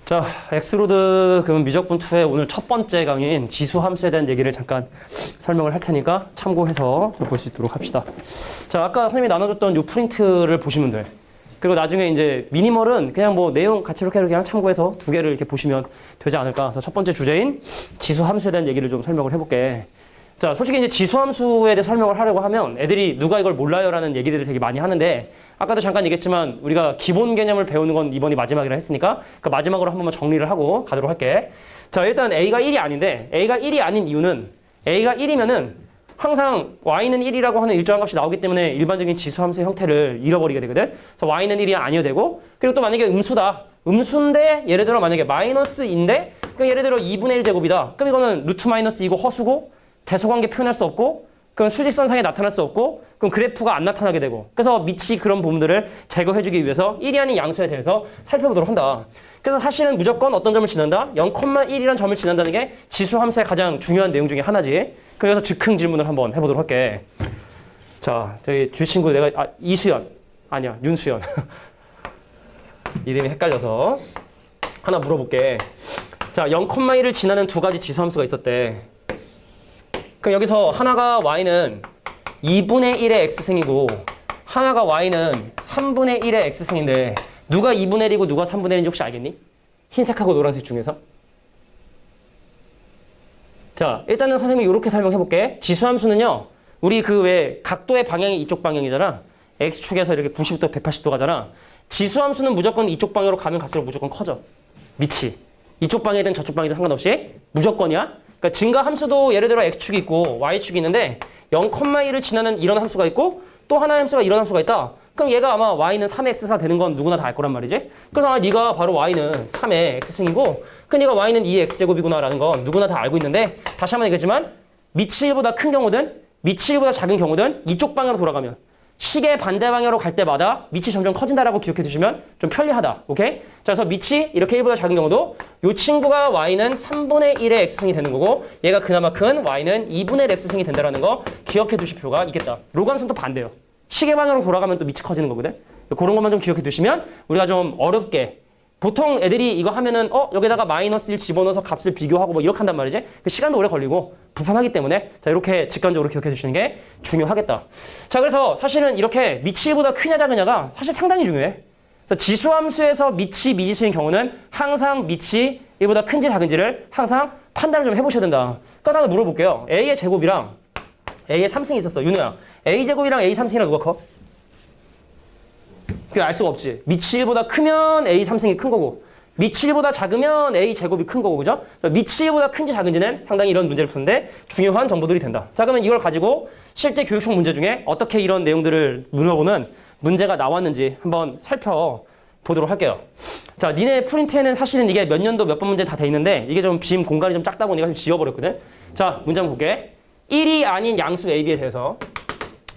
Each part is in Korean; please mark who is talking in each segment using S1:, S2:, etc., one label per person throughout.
S1: 자, 엑스로드 그럼 미적분 2의 오늘 첫 번째 강의인 지수 함수에 대한 얘기를 잠깐 설명을 할 테니까 참고해서 볼 수 있도록 합시다. 자, 아까 선생님이 나눠줬던 이 프린트를 보시면 돼. 그리고 나중에 이제 미니멀은 그냥 뭐 내용 같이 이렇게 그냥 참고해서 두 개를 이렇게 보시면 되지 않을까. 그래서 첫 번째 주제인 지수 함수에 대한 얘기를 좀 설명을 해볼게. 자, 솔직히 이제 지수 함수에 대해 설명을 하려고 하면 애들이 누가 이걸 몰라요라는 얘기들을 되게 많이 하는데 아까도 잠깐 얘기했지만 우리가 기본 개념을 배우는 건 이번이 마지막이라 했으니까 그 마지막으로 한 번만 정리를 하고 가도록 할게. 자, 일단 A가 1이 아닌데 A가 1이 아닌 이유는 A가 1이면은 항상 Y는 1이라고 하는 일정한 값이 나오기 때문에 일반적인 지수 함수의 형태를 잃어버리게 되거든. 그래서 Y는 1이 아니어도 되고 그리고 또 만약에 음수다. 음수인데 예를 들어 만약에 마이너스인데 그러니까 예를 들어 2분의 1 제곱이다. 그럼 이거는 루트 마이너스 이고 허수고 대소관계 표현할 수 없고 그럼 수직선상에 나타날 수 없고 그럼 그래프가 안 나타나게 되고 그래서 밑이 그런 부분들을 제거해주기 위해서 1이 아닌 양수에 대해서 살펴보도록 한다. 그래서 사실은 무조건 어떤 점을 지난다? 0,1이라는 점을 지난다는 게 지수 함수의 가장 중요한 내용 중에 하나지. 그래서 즉흥 질문을 한번 해보도록 할게. 자, 저희 주 친구 내가 이수연 아니야 윤수연 이름이 헷갈려서 하나 물어볼게. 자, 0,1을 지나는 두 가지 지수 함수가 있었대. 그럼 여기서 하나가 y는 2분의 1의 x승이고 하나가 y는 3분의 1의 x승인데 누가 2분의 1이고 누가 3분의 1인지 혹시 알겠니? 흰색하고 노란색 중에서. 자, 일단은 선생님이 이렇게 설명해 볼게. 지수함수는요. 우리 그 왜 각도의 방향이 이쪽 방향이잖아. x축에서 이렇게 90도, 180도 가잖아. 지수함수는 무조건 이쪽 방향으로 가면 갈수록 무조건 커져. 밑이. 이쪽 방향이든 저쪽 방향이든 상관없이 무조건이야. 그러니까 증가 함수도 예를 들어 x축이 있고 y축이 있는데 0,1을 지나는 이런 함수가 있고 또 하나의 함수가 이런 함수가 있다. 그럼 얘가 아마 y는 3x가 되는 건 누구나 다 알 거란 말이지. 그래서 네가 바로 y는 3의 x승이고 그 네가 y는 2의 x제곱이구나라는 건 누구나 다 알고 있는데 다시 한번 얘기하지만 밑이 1보다 큰 경우든 밑이 1보다 작은 경우든 이쪽 방향으로 돌아가면 시계 반대 방향으로 갈 때마다 밑이 점점 커진다라고 기억해 두시면 좀 편리하다. 오케이? 자, 그래서 밑이 이렇게 1보다 작은 경우도 이 친구가 y는 3분의 1의 x승이 되는 거고 얘가 그나마 큰 y는 2분의 1 x승이 된다라는 거 기억해 두실 필요가 있겠다. 로감수는 또 반대요. 시계 방향으로 돌아가면 또 밑이 커지는 거거든. 그런 것만 좀 기억해 두시면 우리가 좀 어렵게 보통 애들이 이거 하면은 여기다가 마이너스 1 집어넣어서 값을 비교하고 뭐 이렇게 한단 말이지. 그 시간도 오래 걸리고 불편하기 때문에 자 이렇게 직관적으로 기억해 주시는 게 중요하겠다. 자, 그래서 사실은 이렇게 밑이 1보다 크냐 작으냐가 사실 상당히 중요해. 그래서 지수함수에서 밑이 미지수인 경우는 항상 밑이 1보다 큰지 작은지를 항상 판단을 좀 해보셔야 된다. 그러니까 하나 물어볼게요. A의 제곱이랑 A의 3승이 있었어. 윤우야. A 제곱이랑 A 3승이랑 누가 커? 그게 알 수가 없지. 밑이 1보다 크면 A 3승이 큰 거고 밑이 1보다 작으면 A 제곱이 큰 거고 그죠? 밑이 1보다 큰지 작은지는 상당히 이런 문제를 푸는데 중요한 정보들이 된다. 자, 그러면 이걸 가지고 실제 교육청 문제 중에 어떻게 이런 내용들을 물어보는 문제가 나왔는지 한번 살펴보도록 할게요. 자, 니네 프린트에는 사실은 이게 몇 년도 몇 번 문제 다 돼 있는데 이게 좀 빔 공간이 좀 작다 보니까 좀 지워버렸거든. 자, 문제 한번 볼게. 1이 아닌 양수 AB에 대해서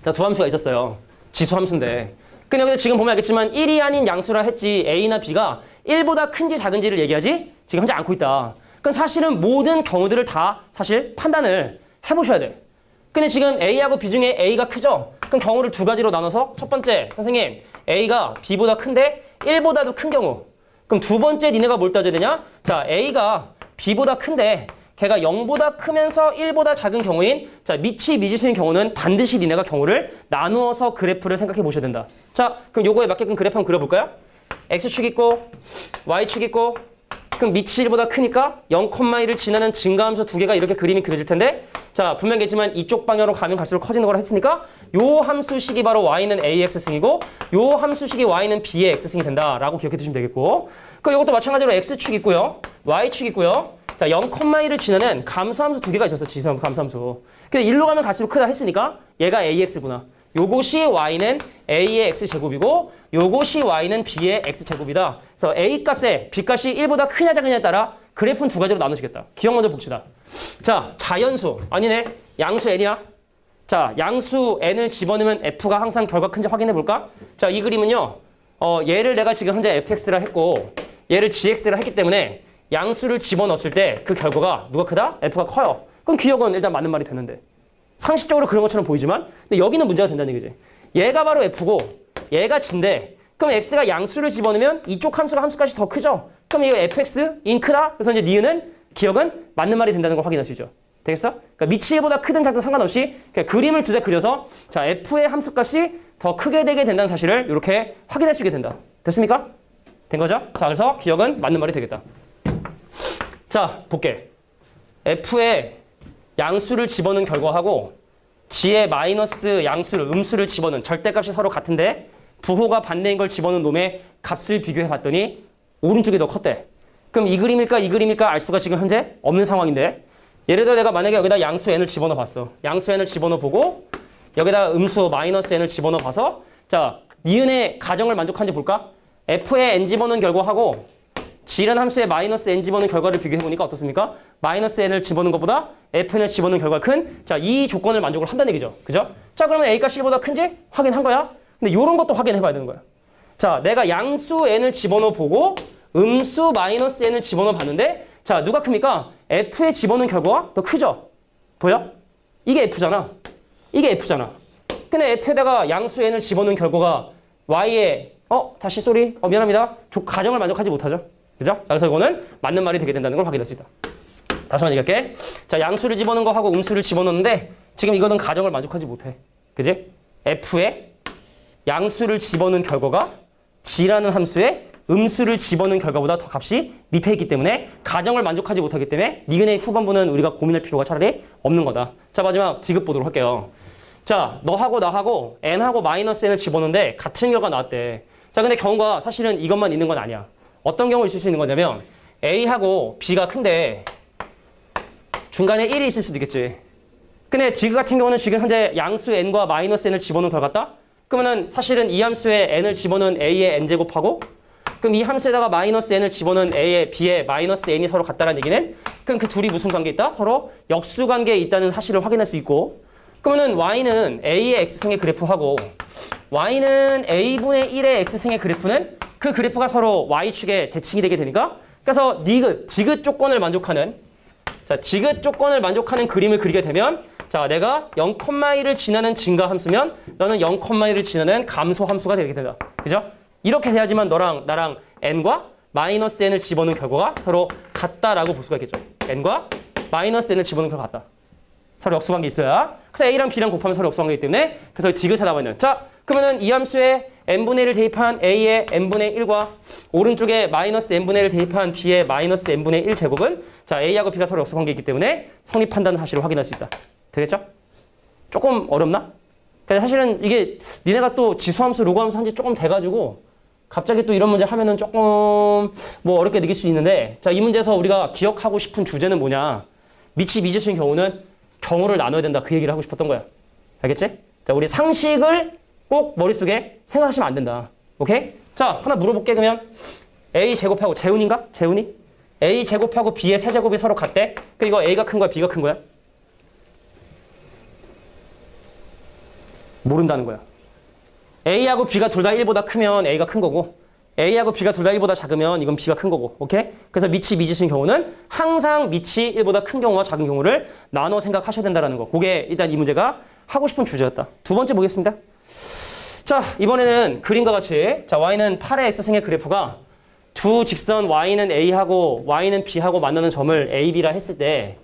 S1: 자, 두 함수가 있었어요. 지수 함수인데 근데 여기서 지금 보면 알겠지만 1이 아닌 양수라 했지 A나 B가 1보다 큰지 작은지를 얘기하지 지금 현재 않고 있다. 그럼 사실은 모든 경우들을 다 사실 판단을 해보셔야 돼. 근데 지금 A하고 B 중에 A가 크죠? 그럼 경우를 두 가지로 나눠서 첫 번째 선생님 A가 B보다 큰데 1보다도 큰 경우 그럼 두 번째 니네가 뭘 따져야 되냐? 자, A가 B보다 큰데 걔가 0보다 크면서 1보다 작은 경우인 자 밑이 미지수인 경우는 반드시 니네가 경우를 나누어서 그래프를 생각해 보셔야 된다. 자, 그럼 요거에 맞게끔 그래프 한번 그려볼까요? X축 있고 Y축 있고 그럼 밑이 1보다 크니까 0,1을 지나는 증가함수 두 개가 이렇게 그림이 그려질 텐데 자, 분명히겠지만 이쪽 방향으로 가면 갈수록 커지는 거라 했으니까 요 함수식이 바로 Y는 AX승이고 요 함수식이 Y는 B의 X승이 된다라고 기억해 두시면 되겠고 그럼 이것도 마찬가지로 X축 있고요 Y축 있고요 자, 0,1을 지나는 감수함수 두 개가 있었어. 지수함수, 감수함수. 근데 1로 가면 갈수록 크다 했으니까 얘가 AX구나. 요것이 Y는 A의 X제곱이고 요것이 Y는 B의 X제곱이다. 그래서 A 값에 B 값이 1보다 크냐 작으냐에 따라 그래프는 두 가지로 나누시겠다. 기억 먼저 봅시다. 자, 자연수. 아니네. 양수 N이야. 자, 양수 N을 집어넣으면 F가 항상 결과 큰지 확인해 볼까? 자, 이 그림은요. 얘를 내가 지금 현재 FX라 했고 얘를 GX라 했기 때문에 양수를 집어넣었을 때 그 결과가 누가 크다? F가 커요. 그럼 기억은 일단 맞는 말이 되는데 상식적으로 그런 것처럼 보이지만 근데 여기는 문제가 된다는 얘기지. 얘가 바로 F고 얘가 G인데 그럼 X가 양수를 집어넣으면 이쪽 함수가 함수값이 더 크죠? 그럼 이거 fx 인 크다. 그래서 이제 니은은 기억은 맞는 말이 된다는 걸 확인할 수 있죠. 되겠어? 그러니까 밑이 1보다 크든 작든 상관없이 그냥 그림을 두 대 그려서 자 f의 함수값이 더 크게 되게 된다는 사실을 이렇게 확인할 수 있게 된다. 됐습니까? 된 거죠? 자 그래서 기억은 맞는 말이 되겠다. 자 볼게. f의 양수를 집어넣은 결과하고 g의 마이너스 양수를 음수를 집어넣은 절대값이 서로 같은데 부호가 반대인 걸 집어넣은 놈의 값을 비교해 봤더니 오른쪽이 더 컸대. 그럼 이 그림일까 이 그림일까 알 수가 지금 현재 없는 상황인데 예를 들어 내가 만약에 여기다 양수 n을 집어넣어 봤어. 양수 n을 집어넣어 보고 여기다 음수 마이너스 n을 집어넣어 봐서 자 니은의 가정을 만족한지 볼까? f의 n 집어넣은 결과하고 g라는 함수의 마이너스 n 집어넣은 결과를 비교해 보니까 어떻습니까? 마이너스 n을 집어넣은 것보다 fn을 집어넣은 결과가 큰 자 이 조건을 만족을 한다는 얘기죠. 그죠? 자 그러면 a가 c보다 큰지 확인한 거야. 근데 이런 것도 확인해 봐야 되는 거야. 자 내가 양수 n을 집어넣어 보고 음수 마이너스 n을 집어넣어 봤는데 자 누가 큽니까? f에 집어넣은 결과가 더 크죠? 보여? 이게 f잖아. 이게 f잖아. 근데 f에다가 양수 n을 집어넣은 결과가 y에 다시 쏘리 미안합니다. 가정을 만족하지 못하죠. 그죠? 자, 그래서 이거는 맞는 말이 되게 된다는 걸 확인할 수 있다. 다시 한번 얘기할게. 자 양수를 집어넣은 거 하고 음수를 집어넣는데 지금 이거는 가정을 만족하지 못해. 그지? f에 양수를 집어넣은 결과가 g라는 함수에 음수를 집어넣은 결과보다 더 값이 밑에 있기 때문에 가정을 만족하지 못하기 때문에 니은의 후반부는 우리가 고민할 필요가 차라리 없는 거다. 자 마지막 디귿 보도록 할게요. 자 너하고 나하고 n하고 마이너스 n을 집어넣는데 같은 결과가 나왔대. 자 근데 경우가 사실은 이것만 있는 건 아니야. 어떤 경우 있을 수 있는 거냐면 a하고 b가 큰데 중간에 1이 있을 수도 있겠지. 근데 지금 같은 경우는 지금 현재 양수 n과 마이너스 n을 집어넣은 결과 같다? 그러면은 사실은 이 함수에 n을 집어넣은 a의 n제곱하고 그럼 이 함수에다가 마이너스 n을 집어넣은 a의 b의 마이너스 n이 서로 같다는 얘기는 그럼 그 둘이 무슨 관계에 있다? 서로 역수관계에 있다는 사실을 확인할 수 있고 그러면은 y는 a의 x승의 그래프하고 y는 a분의 1의 x승의 그래프는 그 그래프가 서로 y축에 대칭이 되게 되니까 그래서 지긋 조건을 만족하는 자 지긋 조건을 만족하는 그림을 그리게 되면 자 내가 0,1을 지나는 증가 함수면 너는 0,1을 지나는 감소 함수가 되게 된다. 그죠? 이렇게 돼야지만 너랑 나랑 n과 마이너스 n을 집어넣은 결과가 서로 같다라고 볼 수가 있겠죠. n과 마이너스 n을 집어넣은 결과가 같다. 서로 역수관계 있어야. 그래서 a랑 b랑 곱하면 서로 역수관계이기 때문에 그래서 디귿에 나와 있는. 자 그러면은 이 함수에 n분의 1을 대입한 a의 n분의 1과 오른쪽에 마이너스 n분의 1을 대입한 b의 마이너스 n분의 1 제곱은 자 a하고 b가 서로 역수관계이기 때문에 성립한다는 사실을 확인할 수 있다. 되겠죠? 조금 어렵나? 근데 사실은 이게 니네가 또 지수함수, 로그함수 한지 조금 돼가지고 갑자기 또 이런 문제 하면은 조금 뭐 어렵게 느낄 수 있는데 자 이 문제에서 우리가 기억하고 싶은 주제는 뭐냐? 미치 미지수인 경우는 경우를 나눠야 된다. 그 얘기를 하고 싶었던 거야. 알겠지? 자 우리 상식을 꼭 머릿속에 생각하시면 안 된다. 오케이? 자 하나 물어볼게 그러면 a 제곱하고 재훈인가? 재훈이? a 제곱하고 b의 세제곱이 서로 같대? 그 이거 a가 큰 거야? b가 큰 거야? 모른다는 거야. a하고 b가 둘 다 1보다 크면 a가 큰 거고 a하고 b가 둘 다 1보다 작으면 이건 b가 큰 거고. 오케이? 그래서 미치 미지수인 경우는 항상 미치 1보다 큰 경우와 작은 경우를 나눠 생각하셔야 된다는 거. 그게 일단 이 문제가 하고 싶은 주제였다. 두 번째 보겠습니다. 자 이번에는 그림과 같이 자 y는 8의 x승의 그래프가 두 직선 y는 a하고 y는 b하고 만나는 점을 a, b라 했을 때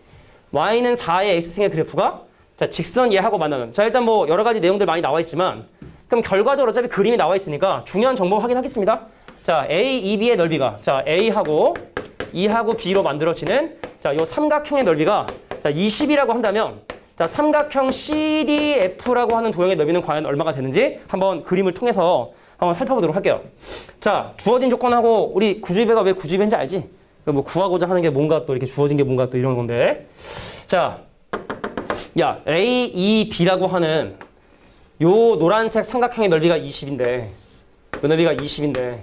S1: y는 4의 x승의 그래프가 자 직선 얘하고 만나는 자 일단 뭐 여러 가지 내용들 많이 나와 있지만 그럼 결과적으로 어차피 그림이 나와 있으니까 중요한 정보 확인하겠습니다. 자 a, EB의 넓이가 자 a하고 E하고 B로 만들어지는 자 요 삼각형의 넓이가 자 20이라고 한다면 자 삼각형 CDF라고 하는 도형의 넓이는 과연 얼마가 되는지 한번 그림을 통해서 한번 살펴보도록 할게요. 자 주어진 조건하고 우리 구주배가 왜 구주배인지 알지? 뭐 구하고자 하는 게 뭔가 또 이렇게 주어진 게 뭔가 또 이런 건데 자 야 A, E, B라고 하는 요 노란색 삼각형의 넓이가 20인데 요 넓이가 20인데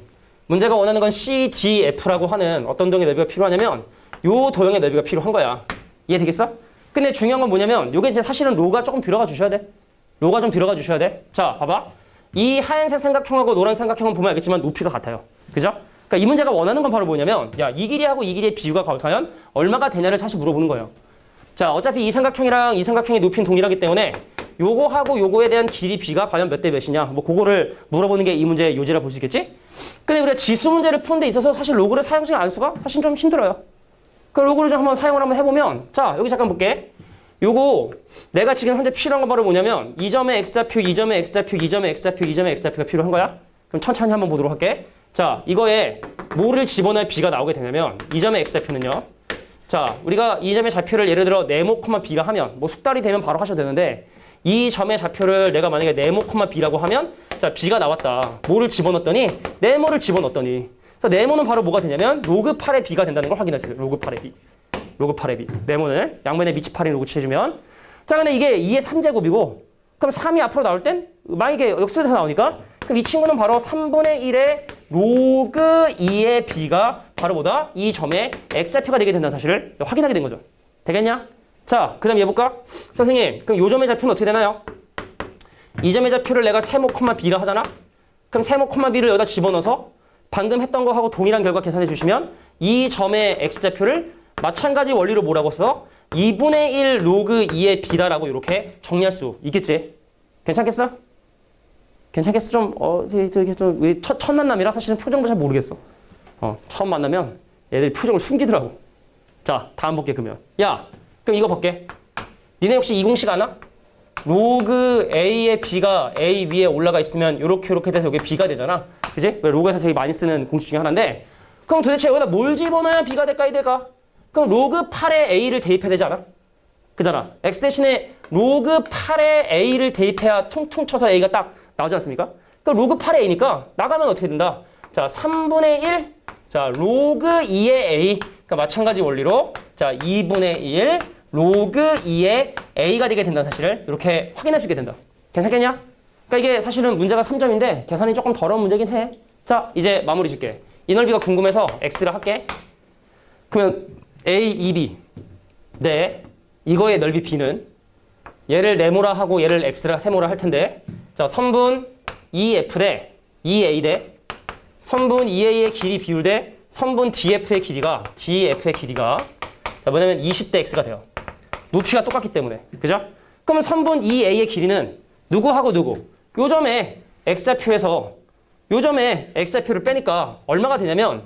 S1: 문제가 원하는 건 CDF라고 하는 어떤 도형의 넓이가 필요하냐면 요 도형의 넓이가 필요한 거야. 이해되겠어? 근데 중요한 건 뭐냐면 요게 이제 사실은 로가 조금 들어가 주셔야 돼. 로가 좀 들어가 주셔야 돼. 자 봐봐. 이 하얀색 삼각형하고 노란 삼각형은 보면 알겠지만 높이가 같아요. 그죠? 그러니까 이 문제가 원하는 건 바로 뭐냐면 야 이 길이하고 이 길이의 비유가 과연 얼마가 되냐를 사실 물어보는 거예요. 자 어차피 이 삼각형이랑 이 삼각형의 높이는 동일하기 때문에 요거하고 요거에 대한 길이 b가 과연 몇 대 몇이냐 뭐 그거를 물어보는 게 이 문제의 요지라 볼 수 있겠지? 근데 우리가 지수 문제를 푸는 데 있어서 사실 로그를 사용식 안 수가 사실 좀 힘들어요. 그 로그를 좀 한번 사용을 한번 해보면 자 여기 잠깐 볼게. 요거 내가 지금 현재 필요한 건 바로 뭐냐면 이 점의 x좌표, 이 점의 x좌표, 이 점의 x좌표, 이 점의 x좌표가 필요한 거야. 그럼 천천히 한번 보도록 할게. 자 이거에 뭐를 집어넣어야 b가 나오게 되냐면 이 점의 x좌표는요. 자 우리가 이 점의 좌표를 예를 들어 네모, b라 하면 뭐 숙달이 되면 바로 하셔도 되는데 이 점의 좌표를 내가 만약에 네모, b라고 하면 자 b가 나왔다. 뭐를 집어넣었더니 네모를 집어넣었더니 자 네모는 바로 뭐가 되냐면 로그 8의 b가 된다는 걸 확인했어요. 로그 8의 b. 로그 8의 b. 네모는 양면에 미치 8인 로그 취해주면 자 근데 이게 2의 3제곱이고 그럼 3이 앞으로 나올 땐 만약에 역수에서 나오니까 그럼 이 친구는 바로 3분의 1의 로그 2의 b가 바로 뭐다? 이 점의 x좌표가 되게 된다는 사실을 확인하게 된 거죠. 되겠냐? 자, 그 다음 얘 볼까? 선생님, 그럼 요 점의 좌표는 어떻게 되나요? 이 점의 좌표를 내가 세모, b라 하잖아? 그럼 세모, b를 여기다 집어넣어서 방금 했던 거하고 동일한 결과 계산해 주시면 이 점의 x좌표를 마찬가지 원리로 뭐라고 써? 2분의 1 로그 2의 b다라고 이렇게 정리할 수 있겠지? 괜찮겠어? 괜찮겠어? 좀, 첫 만남이라 사실은 표정도 잘 모르겠어. 처음 만나면 얘들이 표정을 숨기더라고. 자, 다음 볼게, 그러면. 야, 그럼 이거 볼게. 니네 혹시 이 공식 아나? 로그 A의 B가 A 위에 올라가 있으면 요렇게 돼서 여기 B가 되잖아. 그지? 왜 로그에서 되게 많이 쓰는 공식 중에 하나인데 그럼 도대체 여기다 뭘 집어넣어야 B가 될까, 이 될까? 그럼 로그 8에 A를 대입해야 되지 않아? 그잖아. X 대신에 로그 8에 A를 대입해야 퉁퉁 쳐서 A가 딱 나오지 않습니까? 그럼 로그 8에 A니까 나가면 어떻게 된다? 자, 3분의 1. 자, 로그 2의 A. 그러니까 마찬가지 원리로 자, 2분의 1 로그 2의 A가 되게 된다는 사실을 이렇게 확인할 수 있게 된다. 괜찮겠냐? 그러니까 이게 사실은 문제가 3점인데 계산이 조금 더러운 문제긴 해. 자, 이제 마무리 짓게. 이 넓이가 궁금해서 X를 할게. 그러면 A, 2B. 네. 이거의 넓이 B는 얘를 네모라 하고 얘를 X라 세모라 할 텐데 자, 선분 2F 대 2A 대 선분 2A의 길이 비율 대 선분 DF의 길이가 자, 뭐냐면 20대 X가 돼요. 높이가 똑같기 때문에. 그죠? 그러면 선분 2A의 길이는 누구하고 누구? 요 점에 X좌표에서 요 점에 X좌표를 빼니까 얼마가 되냐면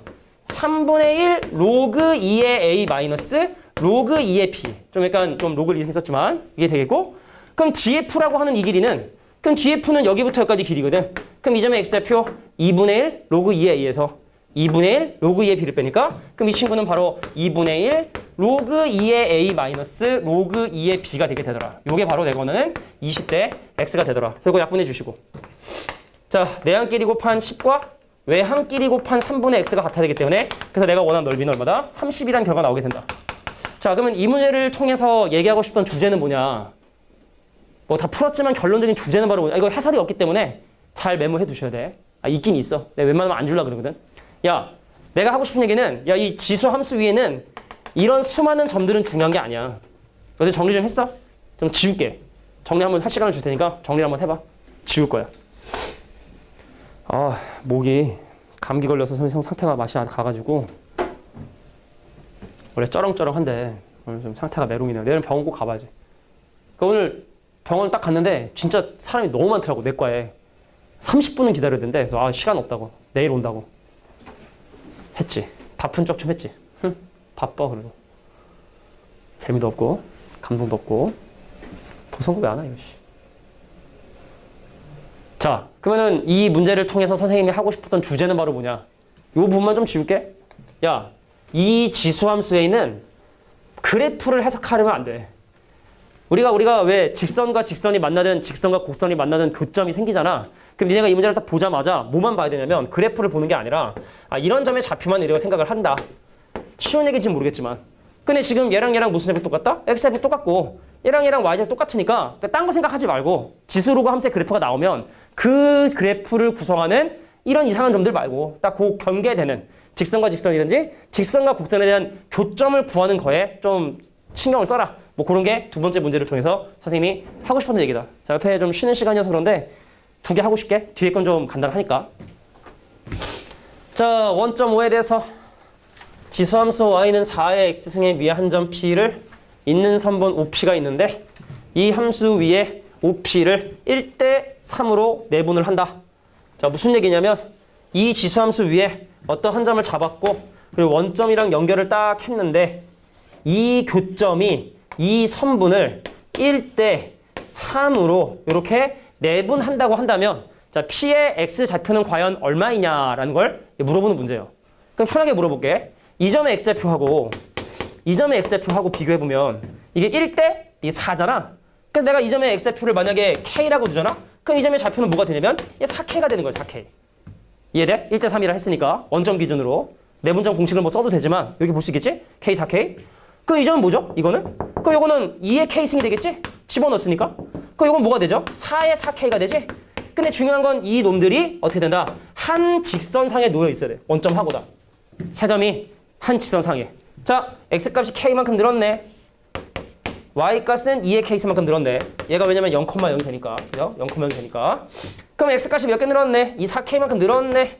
S1: 3분의 1 로그 2의 A 마이너스 로그 2의 P. 좀 약간 좀 로그를 했었지만 이게 되겠고 그럼 DF라고 하는 이 길이는 그럼 DF는 여기부터 여기까지 길이거든. 그럼 이 점의 X좌표 2분의 1 로그 2의 A에서 2분의 1 로그 2의 B를 빼니까 그럼 이 친구는 바로 2분의 1 로그 2의 A 마이너스 로그 2의 B가 되게 되더라. 요게 바로 내거는 20대 X가 되더라. 그래서 이거 약분해 주시고 자, 내항끼리 곱한 10과 외항끼리 곱한 3분의 X가 같아야 되기 때문에 그래서 내가 원하는 넓이는 얼마다? 30이라는 결과가 나오게 된다. 자, 그러면 이 문제를 통해서 얘기하고 싶던 주제는 뭐냐? 뭐 다 풀었지만 결론적인 주제는 바로 뭐냐? 이거 해설이 없기 때문에 잘 메모해 두셔야 돼. 아, 있긴 있어. 내가 웬만하면 안 주려고 그러거든. 야, 내가 하고 싶은 얘기는 야, 이 지수 함수 위에는 이런 수많은 점들은 중요한 게 아니야. 어제 정리 좀 했어? 좀 지울게. 정리 한번 할 시간을 줄 테니까 정리 한번 해봐. 지울 거야. 아, 목이 감기 걸려서 선생님 상태가 맛이 가가지고 원래 쩌렁쩌렁한데 오늘 좀 상태가 메롱이네요. 내일은 병원 꼭 가봐야지. 그러니까 오늘 병원 딱 갔는데 진짜 사람이 너무 많더라고. 내과에 30분은 기다려야 된대. 그래서 아, 시간 없다고. 내일 온다고 했지. 바쁜 척 좀 했지. 바빠 그래도. 재미도 없고 감동도 없고 보성도 왜 안 와, 이거 씨. 자, 그러면은 이 문제를 통해서 선생님이 하고 싶었던 주제는 바로 뭐냐? 요 부분만 좀 지울게. 야, 이 지수함수에 있는 그래프를 해석하려면 안 돼. 우리가 왜 직선과 직선이 만나든 직선과 곡선이 만나든 교점이 생기잖아. 그럼 니네가 이 문제를 딱 보자마자 뭐만 봐야 되냐면 그래프를 보는 게 아니라 아, 이런 점의 좌표만 이렇게 생각을 한다. 쉬운 얘기인지 모르겠지만 근데 지금 얘랑 무슨 좌표 똑같다? X좌표 똑같고 얘랑 Y좌표 똑같으니까 딴 거 생각하지 말고 지수로그 함수의 그래프가 나오면 그 그래프를 구성하는 이런 이상한 점들 말고 딱 그 경계되는 직선과 직선이든지 직선과 곡선에 대한 교점을 구하는 거에 좀 신경을 써라. 뭐 그런 게 두 번째 문제를 통해서 선생님이 하고 싶었던 얘기다. 자, 옆에 좀 쉬는 시간이어서 그런데 두 개 하고 싶게. 뒤에 건 좀 간단하니까. 자, 1.5에 대해서 지수함수 y는 4의 x승의 위에 한 점 p를 있는 선분 OP가 있는데 이 함수 위에 OP를 1대 3으로 내분을 한다. 자, 무슨 얘기냐면 이 지수함수 위에 어떤 한 점을 잡았고 그리고 원점이랑 연결을 딱 했는데 이 교점이 이 선분을 1대 3으로 이렇게 내분한다고 한다면 자, P의 X좌표는 과연 얼마이냐라는 걸 물어보는 문제예요. 그럼 편하게 물어볼게. 이 점의 X좌표하고 이 점의 X좌표하고 비교해보면 이게 1대 4잖아. 그래서 내가 이 점의 X좌표를 만약에 K라고 두잖아? 그럼 이 점의 좌표는 뭐가 되냐면 이게 4K가 되는 거야, 4K. 이해돼? 1대 3이라 했으니까 원점 기준으로 내분점 공식을 뭐 써도 되지만 여기 볼 수 있겠지? K, 4K. 그럼 이 점은 뭐죠? 이거는? 그럼 이거는 2의 K승이 되겠지? 집어넣었으니까. 그럼 이건 뭐가 되죠? 4의 4K가 되지? 근데 중요한 건 이 놈들이 어떻게 된다? 한 직선상에 놓여 있어야 돼. 원점하고다. 세 점이 한 직선상에. 자, X값이 K만큼 늘었네. Y값은 2의 K수만큼 늘었네. 얘가 왜냐면 0,0이 되니까. 그죠? 0,0이 되니까. 그럼 X값이 몇 개 늘었네? 이 4K만큼 늘었네.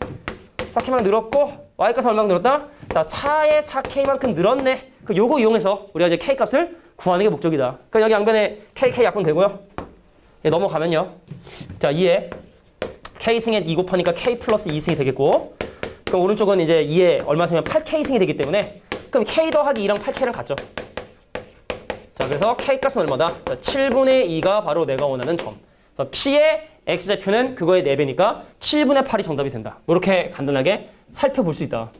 S1: 4K만큼 늘었고 Y값은 얼마큼 늘었다? 자, 4의 4K만큼 늘었네. 그 요거 이용해서 우리가 이제 K값을 구하는 게 목적이다. 그럼 여기 양변에 KK 약분 되고요. 넘어가면요. 자, 2에 K승에 2 곱하니까 K 플러스 2승이 되겠고 그럼 오른쪽은 이제 2에 얼마 되면 8K승이 되기 때문에 그럼 K 더하기 2랑 8K랑 같죠. 자, 그래서 K값은 얼마다? 자, 7분의 2가 바로 내가 원하는 점. 그래서 P의 X좌표는 그거의 4배니까 7분의 8이 정답이 된다. 이렇게 간단하게 살펴볼 수 있다.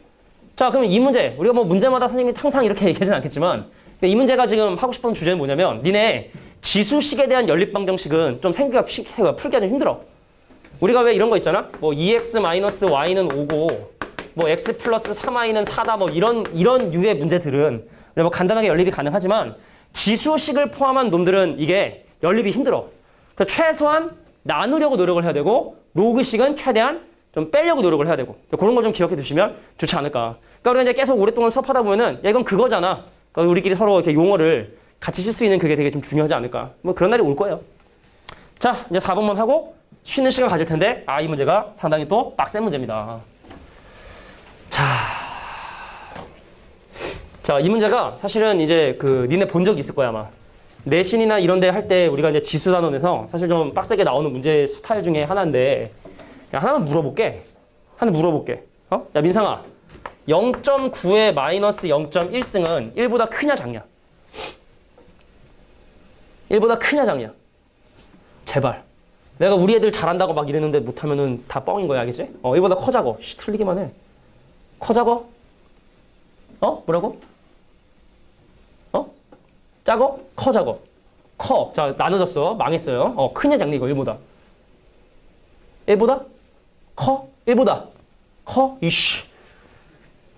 S1: 자, 그러면 이 문제, 우리가 뭐 문제마다 선생님이 항상 이렇게 얘기하진 않겠지만 이 문제가 지금 하고 싶은 주제는 뭐냐면 니네 지수식에 대한 연립방정식은 좀 풀기가 좀 힘들어. 우리가 왜 이런 거 있잖아? 뭐 2x-y는 5고 뭐 x 플러스 3y는 4다 뭐 이런 유의 문제들은 뭐 간단하게 연립이 가능하지만 지수식을 포함한 놈들은 이게 연립이 힘들어. 그래서 최소한 나누려고 노력을 해야 되고 로그식은 최대한 좀 빼려고 노력을 해야 되고 그런 걸 좀 기억해 두시면 좋지 않을까. 그러니까 우리가 이제 계속 오랫동안 수업하다 보면은 야, 이건 그거잖아. 그러니까 우리끼리 서로 이렇게 용어를 같이 쓸 수 있는 그게 되게 좀 중요하지 않을까. 뭐 그런 날이 올 거예요. 자, 이제 4번만 하고 쉬는 시간 가질 텐데 이 문제가 상당히 또 빡센 문제입니다. 자, 이 문제가 사실은 이제 니네 본 적 있을 거야, 아마. 내신이나 이런 데 할 때 우리가 이제 지수 단원에서 사실 좀 빡세게 나오는 문제 스타일 중에 하나인데 야, 하나만 물어볼게. 야, 민상아. 0.9의 마이너스 0.1승은 1보다 크냐 작냐? 1보다 크냐 작냐? 제발. 내가 우리 애들 잘한다고 막 이랬는데 못하면은 다 뻥인 거야, 알겠지? 1보다 커자고. 틀리기만 해. 커자고? 뭐라고? 짜고? 커자고. 커. 자, 나눠졌어. 망했어요. 크냐 작냐 이거 1보다. 1보다? 커? 1보다. 커? 이씨.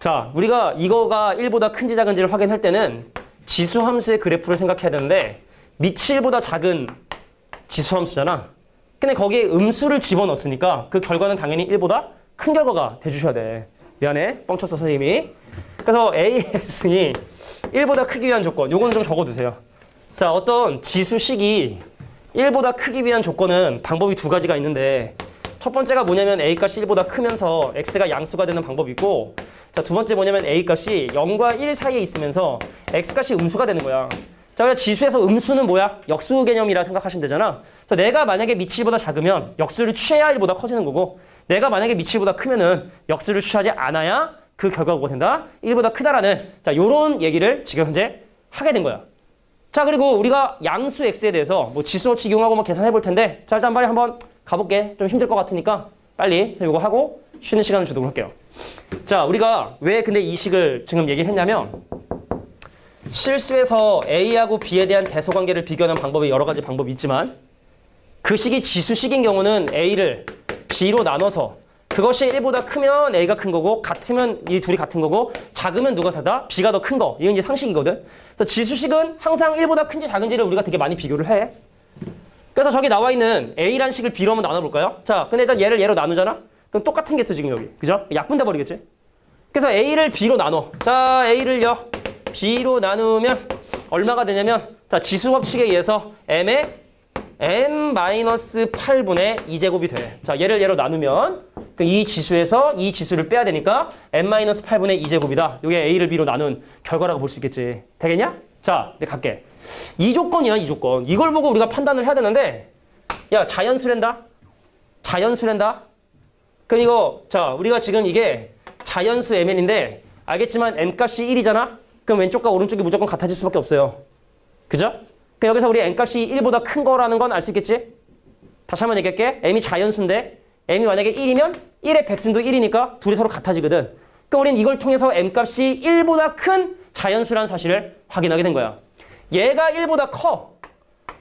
S1: 자, 우리가 이거가 1보다 큰지 작은지를 확인할 때는 지수함수의 그래프를 생각해야 되는데 밑이 1보다 작은 지수함수잖아. 근데 거기에 음수를 집어넣었으니까 그 결과는 당연히 1보다 큰 결과가 돼주셔야 돼. 미안해. 뻥쳤어, 선생님이. 그래서 AX이 1보다 크기 위한 조건. 요거는 좀 적어두세요. 자, 어떤 지수식이 1보다 크기 위한 조건은 방법이 두 가지가 있는데 첫 번째가 뭐냐면 A값이 1보다 크면서 X가 양수가 되는 방법이 있고 자, 두 번째 뭐냐면 A값이 0과 1 사이에 있으면서 X값이 음수가 되는 거야. 자, 그래서 지수에서 음수는 뭐야? 역수 개념이라 생각하시면 되잖아. 그래서 내가 만약에 밑이 1보다 작으면 역수를 취해야 1보다 커지는 거고 내가 만약에 밑이 1보다 크면은 역수를 취하지 않아야 그 결과가 뭐가 된다? 1보다 크다라는 자, 요런 얘기를 지금 현재 하게 된 거야. 자, 그리고 우리가 양수 X에 대해서 뭐 지수어치 이용하고 뭐 계산해 볼 텐데 자, 일단 빨리 한번 가볼게. 좀 힘들 것 같으니까 빨리 이거 하고 쉬는 시간을 주도록 할게요. 자, 우리가 왜 근데 이 식을 지금 얘기를 했냐면 실수에서 A하고 B에 대한 대소관계를 비교하는 방법이 여러 가지 방법이 있지만 그 식이 지수식인 경우는 A를 B로 나눠서 그것이 1보다 크면 A가 큰 거고 같으면 이 둘이 같은 거고 작으면 누가 다다? B가 더 큰 거. 이건 이제 상식이거든. 그래서 지수식은 항상 1보다 큰지 작은지를 우리가 되게 많이 비교를 해. 그래서 저기 나와 있는 A란 식을 B로 한번 나눠볼까요? 자, 근데 일단 얘를 얘로 나누잖아? 그럼 똑같은 게 있어, 지금 여기. 그죠? 약분돼 버리겠지? 그래서 A를 B로 나눠. 자, A를요, B로 나누면 얼마가 되냐면, 자, 지수 법칙에 의해서 M의 M-8분의 2제곱이 돼. 자, 얘를 얘로 나누면, 이 지수에서 이 지수를 빼야 되니까 M-8분의 2제곱이다. 이게 A를 B로 나눈 결과라고 볼 수 있겠지. 되겠냐? 자, 내 갈게. 이 조건이야, 이 조건. 이걸 보고 우리가 판단을 해야 되는데, 야, 자연수랜다. 자연수랜다. 그럼 이거, 자, 우리가 지금 이게 자연수 mn인데, 알겠지만 n값이 1이잖아? 그럼 왼쪽과 오른쪽이 무조건 같아질 수밖에 없어요. 그죠? 그럼 여기서 우리 n값이 1보다 큰 거라는 건 알 수 있겠지? 다시 한번 얘기할게. m이 자연수인데, m이 만약에 1이면 1의 백승도 1이니까 둘이 서로 같아지거든. 그럼 우리는 이걸 통해서 m값이 1보다 큰 자연수라는 사실을 확인하게 된 거야. 얘가 1보다 커.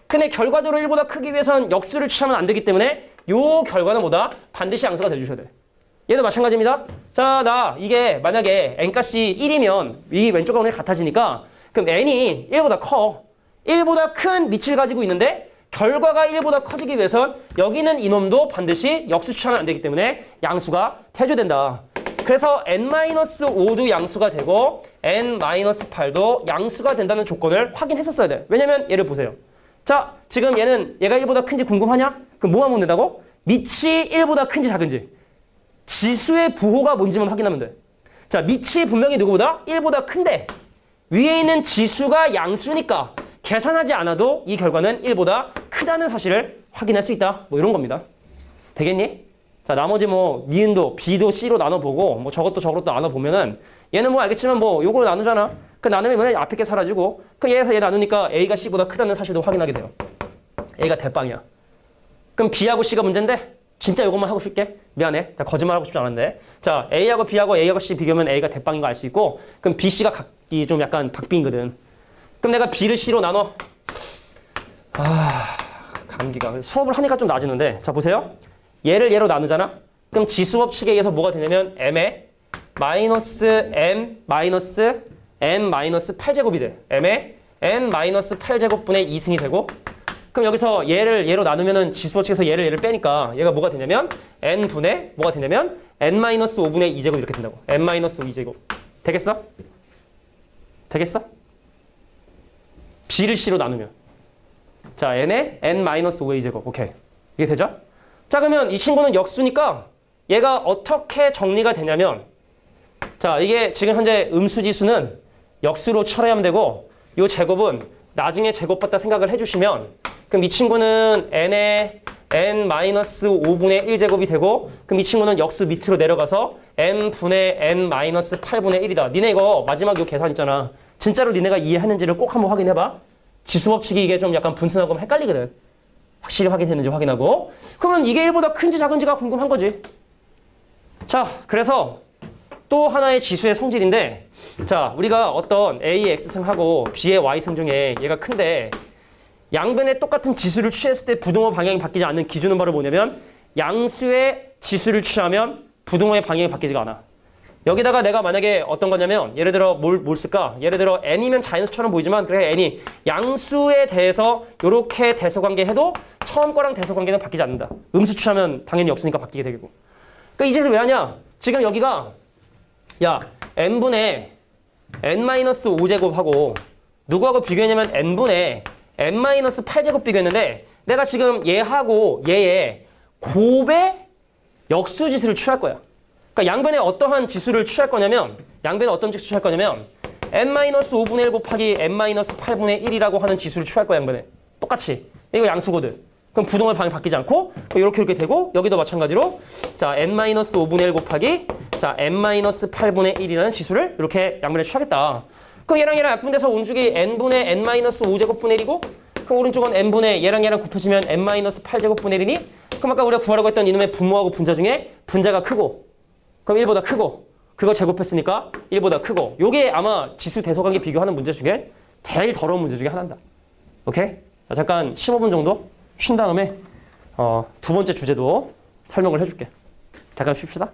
S1: 근데 결과적으로 1보다 크기 위해선 역수를 취하면 안 되기 때문에 요 결과는 뭐다? 반드시 양수가 돼주셔야 돼. 얘도 마찬가지입니다. 자, 나 이게 만약에 n값이 1이면 이 왼쪽과 오른쪽이 같아지니까 그럼 n이 1보다 커. 1보다 큰 밑을 가지고 있는데 결과가 1보다 커지기 위해선 여기 있는 이놈도 반드시 역수 취하면 안 되기 때문에 양수가 돼줘야 된다. 그래서 n-5도 양수가 되고 n-8도 양수가 된다는 조건을 확인했었어야 돼. 왜냐면 얘를 보세요. 자, 지금 얘가 1보다 큰지 궁금하냐? 그럼 뭐만 보면 된다고? 밑이 1보다 큰지 작은지. 지수의 부호가 뭔지만 확인하면 돼. 자, 밑이 분명히 누구보다 1보다 큰데 위에 있는 지수가 양수니까 계산하지 않아도 이 결과는 1보다 크다는 사실을 확인할 수 있다. 뭐 이런 겁니다. 되겠니? 자, 나머지 뭐 니은도 B도 C로 나눠보고 뭐 저것도 나눠보면은 얘는 뭐 알겠지만 뭐 요걸 나누잖아. 그 나누면 뭐냐 앞에 게 사라지고 그 얘에서 얘 나누니까 A가 C보다 크다는 사실도 확인하게 돼요. A가 대빵이야. 그럼 B하고 C가 문제인데 진짜 요것만 하고 싶게? 미안해. 자, 거짓말하고 싶지 않은데. 자, A하고 B하고 A하고 C 비교하면 A가 대빵인 거 알 수 있고 그럼 B, C가 각기 좀 약간 박빙이거든. 그럼 내가 B를 C로 나눠. 감기가. 수업을 하니까 좀 나아지는데. 자, 보세요. 얘를 얘로 나누잖아. 그럼 지수법칙에 의해서 뭐가 되냐면 m에 마이너스 n 마이너스 n 마이너스 8제곱이 돼. m에 n 마이너스 8제곱분의 2승이 되고 그럼 여기서 얘를 얘로 나누면은 지수법칙에서 얘를 빼니까 얘가 뭐가 되냐면 n분의 뭐가 되냐면 n 마이너스 5분의 2제곱 이렇게 된다고. n 마이너스 5 2제곱. 되겠어? 되겠어? B를 C로 나누면. 자, n에 n 마이너스 5의 2제곱. 오케이. 이게 되죠? 자, 그러면 이 친구는 역수니까 얘가 어떻게 정리가 되냐면 자, 이게 지금 현재 음수지수는 역수로 처리하면 되고 이 제곱은 나중에 제곱받다 생각을 해주시면 그럼 이 친구는 n에 n-5분의 1제곱이 되고 그럼 이 친구는 역수 밑으로 내려가서 n분의 n-8분의 1이다. 니네 이거 마지막 요 계산 있잖아. 진짜로 니네가 이해했는지를 꼭 한번 확인해봐. 지수법칙이 이게 좀 약간 분순하고 헷갈리거든. 확실히 확인했는지 확인하고 그러면 이게 1보다 큰지 작은지가 궁금한 거지. 자, 그래서 또 하나의 지수의 성질인데 자, 우리가 어떤 A의 X승하고 B의 Y승 중에 얘가 큰데 양변에 똑같은 지수를 취했을 때 부등호 방향이 바뀌지 않는 기준은 바로 뭐냐면 양수의 지수를 취하면 부등호의 방향이 바뀌지가 않아. 여기다가 내가 만약에 어떤 거냐면 예를 들어 뭘 쓸까? 예를 들어 n이면 자연수처럼 보이지만 그래 n이 양수에 대해서 이렇게 대소관계 해도 처음 거랑 대소관계는 바뀌지 않는다. 음수 취하면 당연히 역수니까 바뀌게 되고. 그러니까 이 짓을 왜 하냐? 지금 여기가 야 n분의 n-5제곱하고 누구하고 비교했냐면 n분의 n-8제곱 비교했는데 내가 지금 얘하고 얘의 곱의 역수지수를 취할 거야. 그러니까 양변에 어떠한 지수를 취할 거냐면 양변에 어떤 지수 취할 거냐면 n-5분의 1 곱하기 n-8분의 1이라고 하는 지수를 취할 거야. 양변에 똑같이 이거 양수거든. 그럼 부등호의 방향이 바뀌지 않고 이렇게 되고 여기도 마찬가지로 자 n-5분의 1 곱하기 자 n-8분의 1이라는 지수를 이렇게 양변에 취하겠다. 그럼 얘랑 약분돼서 오른쪽이 n분의 n-5제곱분의 1이고 그럼 오른쪽은 n분의 얘랑 곱해지면 n-8제곱분의 1이니 그럼 아까 우리가 구하라고 했던 이놈의 분모하고 분자 중에 분자가 크고 그럼 1보다 크고 그거 제곱했으니까 1보다 크고 요게 아마 지수 대소관계 비교하는 문제 중에 제일 더러운 문제 중에 하나입니다. 오케이? 자, 잠깐 15분 정도 쉰 다음에 두 번째 주제도 설명을 해줄게. 잠깐 쉽시다.